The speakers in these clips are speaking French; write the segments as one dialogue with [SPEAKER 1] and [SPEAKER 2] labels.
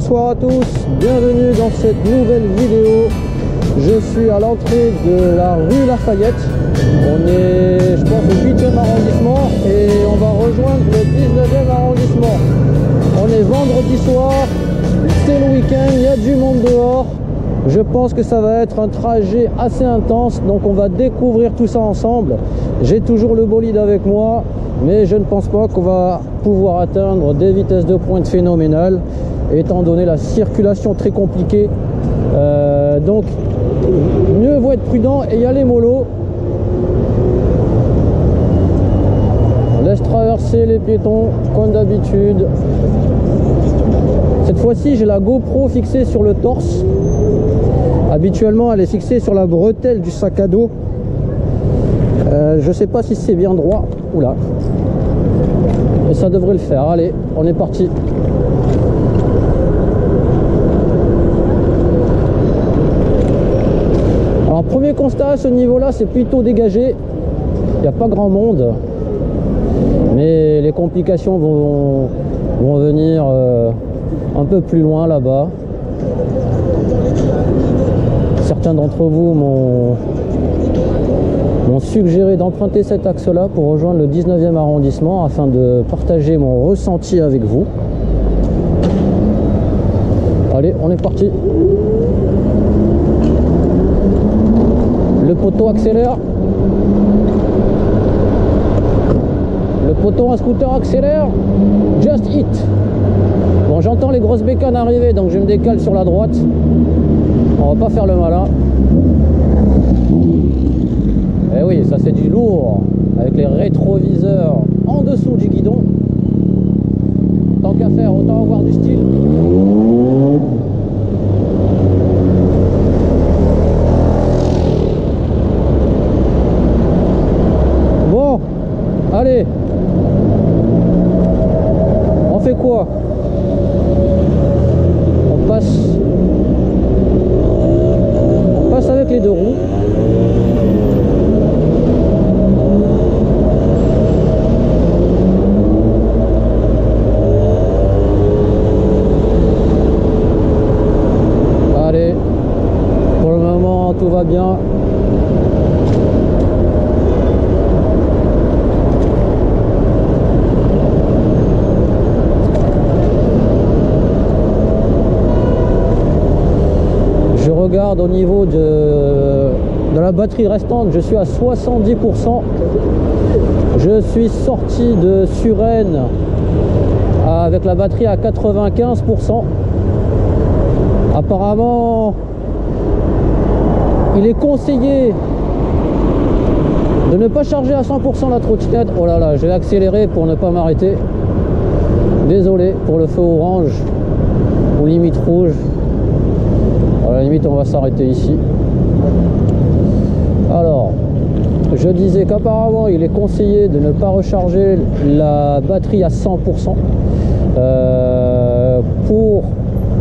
[SPEAKER 1] Bonsoir à tous, bienvenue dans cette nouvelle vidéo. Je suis à l'entrée de la rue Lafayette. On est, je pense, au 8e arrondissement et on va rejoindre le 19e arrondissement. On est vendredi soir, c'est le week-end, il y a du monde dehors. Je pense que ça va être un trajet assez intense, donc on va découvrir tout ça ensemble. J'ai toujours le bolide avec moi, mais je ne pense pas qu'on va pouvoir atteindre des vitesses de pointe phénoménales, étant donné la circulation très compliquée. Donc, mieux vaut être prudent et y aller mollo. On laisse traverser les piétons, comme d'habitude. Cette fois-ci, j'ai la GoPro fixée sur le torse. Habituellement, elle est fixée sur la bretelle du sac à dos. Je sais pas si c'est bien droit. Oula. Et ça devrait le faire. Allez, on est parti. Alors, premier constat à ce niveau-là, c'est plutôt dégagé. Il n'y a pas grand monde. Mais les complications vont venir un peu plus loin là-bas. Certains d'entre vous m'ont suggéré d'emprunter cet axe-là pour rejoindre le 19e arrondissement afin de partager mon ressenti avec vous. Allez, on est parti. Le poteau accélère. Le poteau en scooter accélère. Just hit. Bon, j'entends les grosses bécanes arriver, donc je me décale sur la droite. On va pas faire le malin. Eh oui, ça c'est du lourd, avec les rétroviseurs en dessous du guidon. Tant qu'à faire, autant avoir du style. Bon, allez. On fait quoi? On passe avec les deux roues. Allez, pour le moment tout va bien. Je regarde au niveau de la batterie restante, je suis à 70%. Je suis sorti de Suresnes avec la batterie à 95%. Apparemment, il est conseillé de ne pas charger à 100% la trottinette. Oh là là, je vais accélérer pour ne pas m'arrêter. Désolé pour le feu orange ou limite rouge. À la limite, on va s'arrêter ici. Alors, je disais qu'apparemment, il est conseillé de ne pas recharger la batterie à 100%. Pour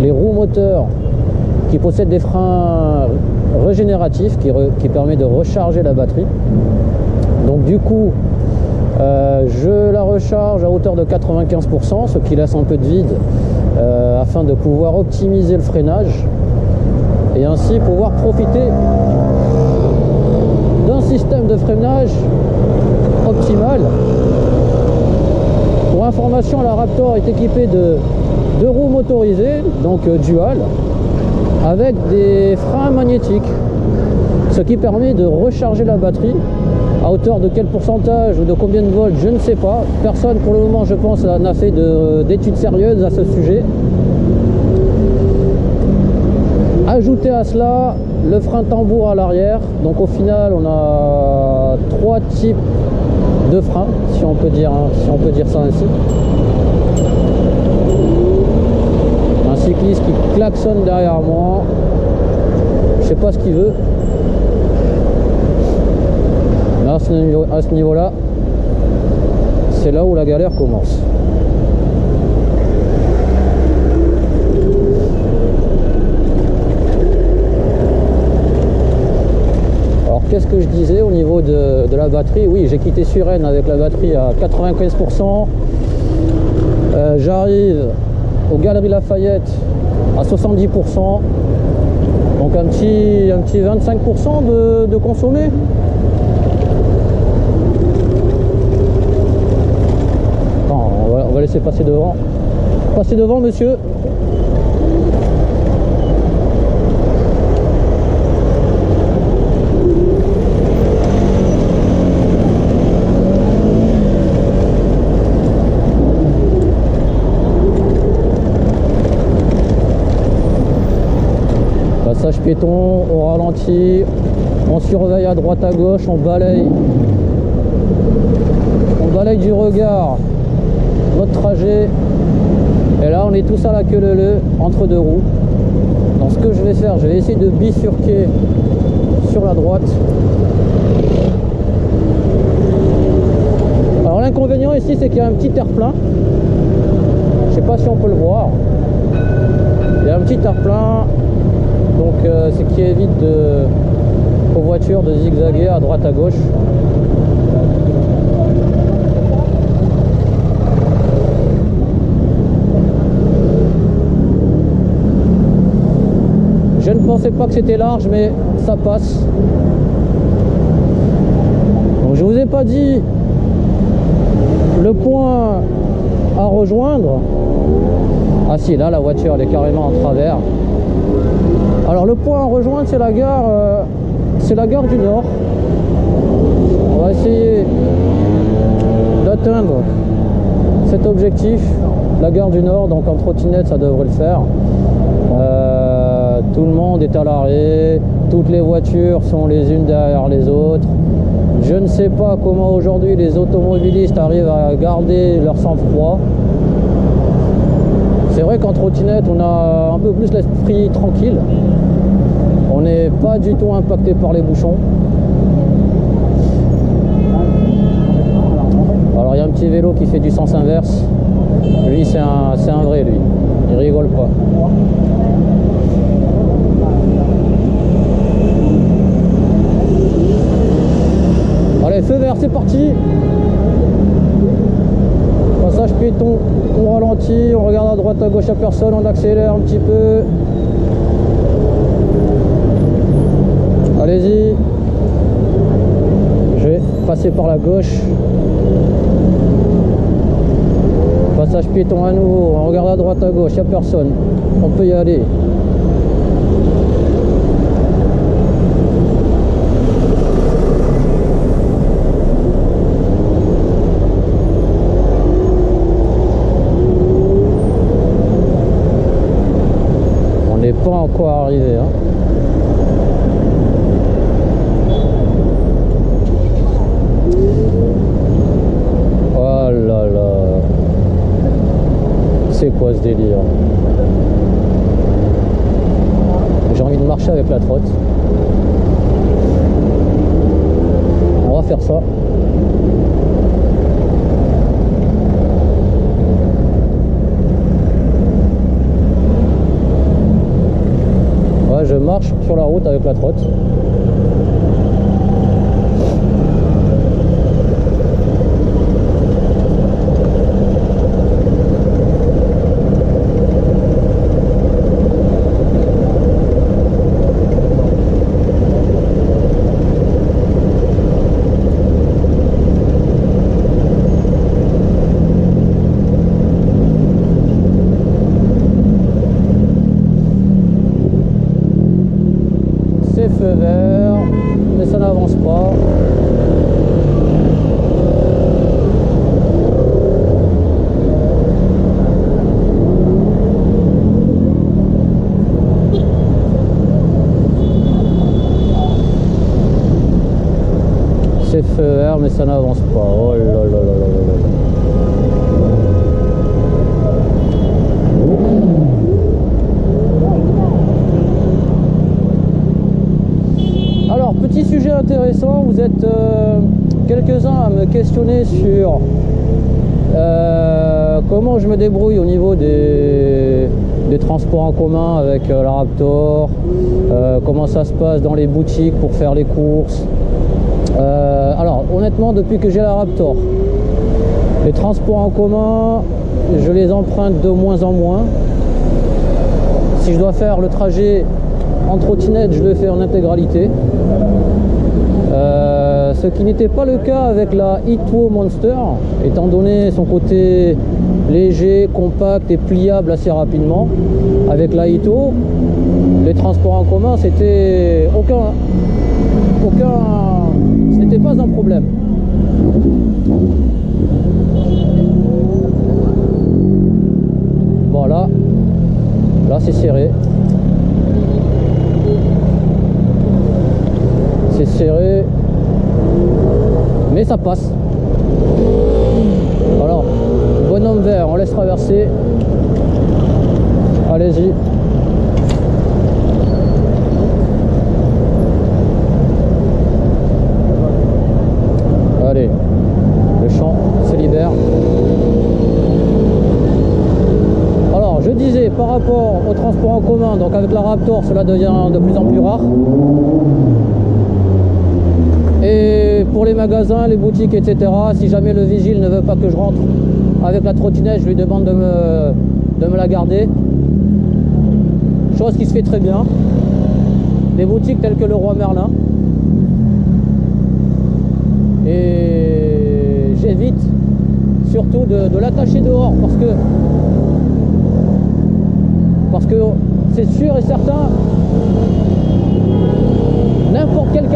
[SPEAKER 1] les roues moteurs qui possèdent des freins régénératifs qui permet de recharger la batterie. Donc du coup, je la recharge à hauteur de 95%, ce qui laisse un peu de vide afin de pouvoir optimiser le freinage et ainsi pouvoir profiter d'un système de freinage optimal. Pour information, la Raptor est équipée de deux roues motorisées, donc dual, avec des freins magnétiques, ce qui permet de recharger la batterie à hauteur de quel pourcentage ou de combien de volts, je ne sais pas. Personne pour le moment, je pense, n'a fait d'études sérieuses à ce sujet. Ajouter à cela le frein tambour à l'arrière, donc au final on a trois types de freins, si on peut dire ça ainsi. Un cycliste qui klaxonne derrière moi, je sais pas ce qu'il veut, mais à ce niveau là, c'est là où la galère commence. Qu'est-ce que je disais au niveau de la batterie? Oui, j'ai quitté Suresnes avec la batterie à 95%. J'arrive aux Galeries Lafayette à 70%. Donc un petit 25% de consommé. Non, on va laisser passer devant. Passez devant, monsieur. Passage piéton, on ralentit, on surveille à droite à gauche, on balaye du regard notre trajet. Et là on est tous à la queue leu entre deux roues. Donc ce que je vais faire, je vais essayer de bifurquer sur la droite. Alors l'inconvénient ici, c'est qu'il y a un petit terre-plein. Je sais pas si on peut le voir. Il y a un petit terre-plein. Donc c'est qui évite aux voitures de zigzaguer à droite à gauche. Je ne pensais pas que c'était large, mais ça passe. Donc je vous ai pas dit le point à rejoindre. Ah si, là la voiture elle est carrément en travers. Alors le point à rejoindre, c'est la gare du Nord. On va essayer d'atteindre cet objectif, la gare du Nord. Donc en trottinette ça devrait le faire. Tout le monde est à l'arrêt, toutes les voitures sont les unes derrière les autres. Je ne sais pas comment aujourd'hui les automobilistes arrivent à garder leur sang-froid. C'est vrai qu'en trottinette on a un peu plus l'esprit tranquille. On n'est pas du tout impacté par les bouchons. Alors il y a un petit vélo qui fait du sens inverse. Lui c'est un vrai lui. Il rigole pas. Allez, feu vert, c'est parti. Passage piéton, on ralentit, on regarde à droite à gauche, à personne, on accélère un petit peu. Allez-y. Je vais passer par la gauche. Passage piéton à nouveau, on regarde à droite à gauche, il n'y a personne. On peut y aller. On n'est pas encore arrivé, hein. Oh là là. C'est quoi ce délire? J'ai envie de marcher avec la trotte. On va faire ça. Ouais, je marche sur la route avec la trotte. Feu vert, mais ça n'avance pas. C'est feu vert, mais ça n'avance pas. Oh là là là là là. Alors, petit sujet intéressant, vous êtes quelques-uns à me questionner sur comment je me débrouille au niveau des transports en commun avec la Raptor, comment ça se passe dans les boutiques pour faire les courses. Alors, honnêtement, depuis que j'ai la Raptor, Les transports en commun, je les emprunte de moins en moins. Si je dois faire le trajet en trottinette, je le fais en intégralité. Ce qui n'était pas le cas avec la Ito Monster, étant donné son côté léger, compact et pliable assez rapidement. Avec la Ito, les transports en commun, c'était ce n'était pas un problème. Bon là c'est serré. C'est serré, mais ça passe. Alors, bonhomme vert, on laisse traverser. Allez-y. Allez, le champ se libère. Alors, je disais, par rapport au transport en commun, donc avec la Raptor, cela devient de plus en plus rare. Et pour les magasins, les boutiques, etc., si jamais le vigile ne veut pas que je rentre avec la trottinette, je lui demande de me la garder. Chose qui se fait très bien. Des boutiques telles que le Roi Merlin. Et j'évite surtout de l'attacher dehors parce que c'est sûr et certain, n'importe quel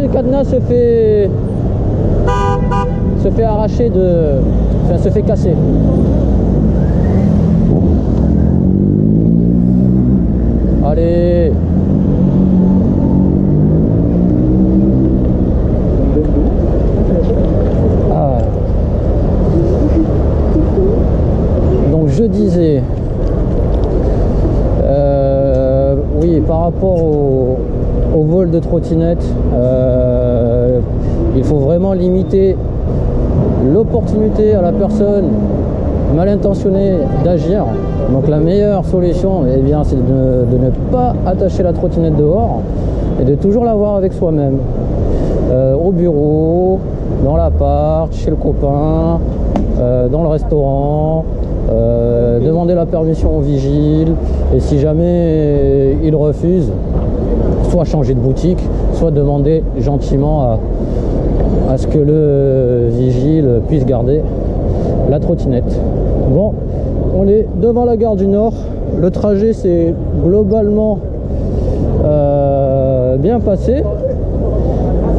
[SPEAKER 1] cadenas se fait arracher se fait casser. Allez. Donc je disais, oui, par rapport au vol de trottinette, il faut vraiment limiter l'opportunité à la personne mal intentionnée d'agir. Donc la meilleure solution, eh bien, c'est de ne pas attacher la trottinette dehors et de toujours l'avoir avec soi-même, au bureau, dans l'appart, chez le copain, dans le restaurant. Demander la permission au vigile, et si jamais il refuse, soit changer de boutique, soit demander gentiment à ce que le vigile puisse garder la trottinette. Bon, on est devant la gare du Nord. Le trajet s'est globalement bien passé.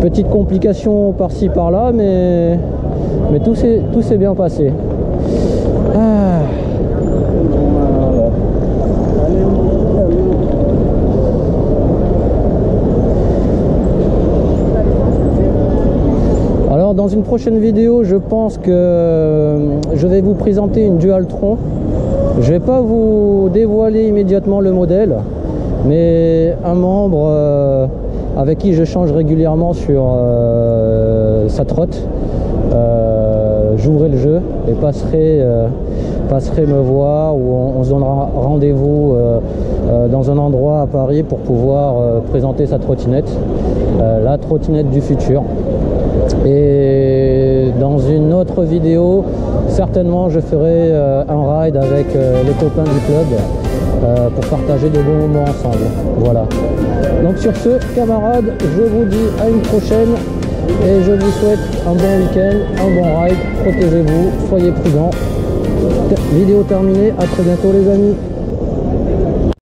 [SPEAKER 1] Petite complication par-ci par-là, mais tout s'est bien passé. Alors dans une prochaine vidéo, je pense que je vais vous présenter une Dualtron. Je vais pas vous dévoiler immédiatement le modèle, mais un membre avec qui je change régulièrement sur sa trotte, jouerai le jeu et passerai me voir, ou on se donnera rendez-vous dans un endroit à Paris pour pouvoir présenter sa trottinette, la trottinette du futur. Et dans une autre vidéo, certainement je ferai un ride avec les copains du club pour partager de bons moments ensemble. Voilà. Donc sur ce, camarades, je vous dis à une prochaine et je vous souhaite un bon week-end, un bon ride. Protégez-vous, soyez prudents. Vidéo terminée, à très bientôt les amis.